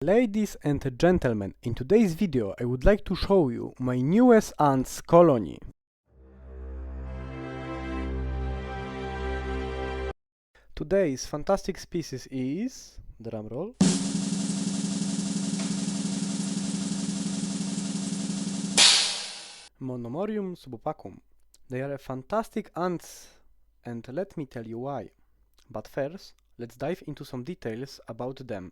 Ladies and gentlemen, in today's video I would like to show you my newest ants colony. Today's fantastic species is, drumroll, Monomorium subopacum. They are a fantastic ants and let me tell you why. But first, let's dive into some details about them.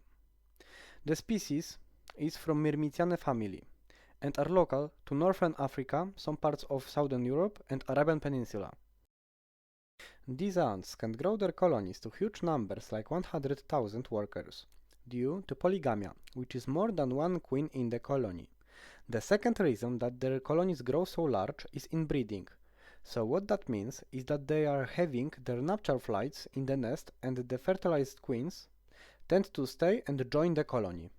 The species is from Myrmicianae family and are local to northern Africa, some parts of southern Europe and Arabian Peninsula. These ants can grow their colonies to huge numbers like 100,000 workers, due to polygamia, which is more than one queen in the colony. The second reason that their colonies grow so large is inbreeding. So what that means is that they are having their nuptial flights in the nest and the fertilized queens tend to stay and join the colony.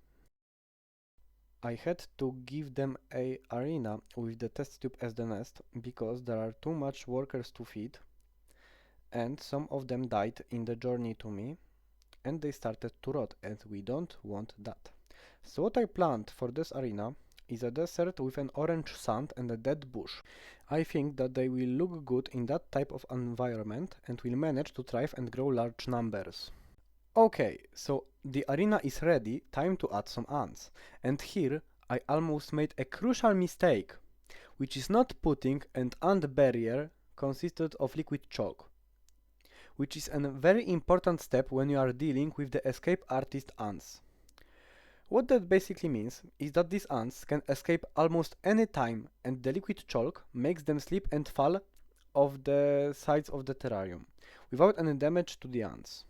I had to give them a arena with the test tube as the nest because there are too much workers to feed and some of them died in the journey to me and they started to rot and we don't want that. So what I planned for this arena is a desert with an orange sand and a dead bush. I think that they will look good in that type of environment and will manage to thrive and grow large numbers. Okay, so the arena is ready, time to add some ants. And here I almost made a crucial mistake, which is not putting an ant barrier consisted of liquid chalk, which is a very important step when you are dealing with the escape artist ants. What that basically means is that these ants can escape almost any time and the liquid chalk makes them slip and fall off the sides of the terrarium without any damage to the ants.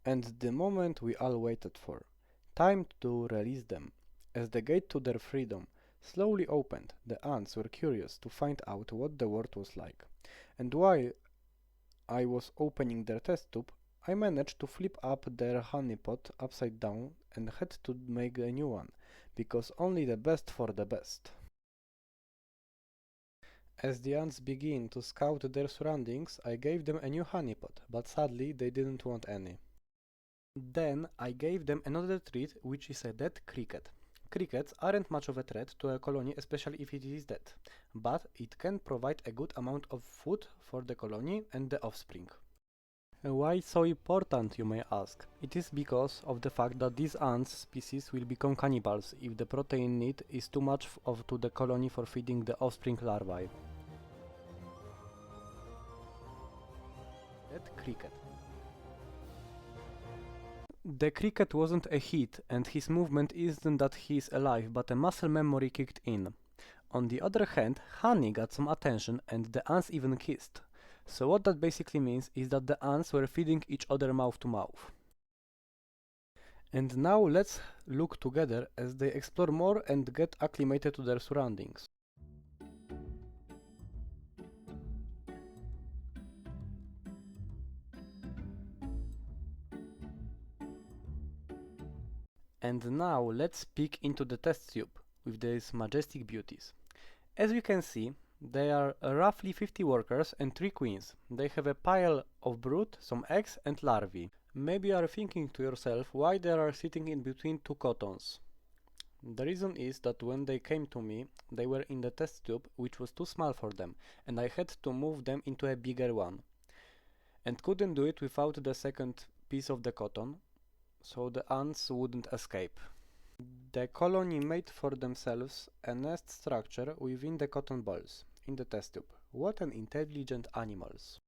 And the moment we all waited for. Time to release them. As the gate to their freedom slowly opened, the ants were curious to find out what the world was like. And while I was opening their test tube, I managed to flip up their honey pot upside down and had to make a new one, because only the best for the best. As the ants began to scout their surroundings, I gave them a new honey pot, but sadly they didn't want any. Then I gave them another treat, which is a dead cricket. Crickets aren't much of a threat to a colony, especially if it is dead, but it can provide a good amount of food for the colony and the offspring. Why so important, you may ask? It is because of the fact that these ants species will become cannibals if the protein need is too much to the colony for feeding the offspring larvae. Dead cricket. The cricket wasn't a hit, and his movement isn't that he is alive, but a muscle memory kicked in. On the other hand, honey got some attention, and the ants even kissed. So what that basically means is that the ants were feeding each other mouth to mouth. And now let's look together as they explore more and get acclimated to their surroundings. And now let's peek into the test tube with these majestic beauties. As you can see, there are roughly 50 workers and 3 queens. They have a pile of brood, some eggs and larvae. Maybe you are thinking to yourself why they are sitting in between 2 cottons. The reason is that when they came to me, they were in the test tube, which was too small for them, and I had to move them into a bigger one. And couldn't do it without the second piece of the cotton, so the ants wouldn't escape. The colony made for themselves a nest structure within the cotton balls in the test tube. What an intelligent animals!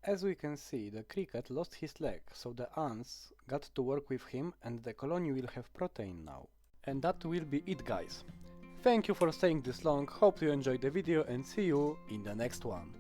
As we can see, the cricket lost his leg, so the ants got to work with him and the colony will have protein now. And that will be it, guys. Thank you for staying this long, hope you enjoyed the video and see you in the next one.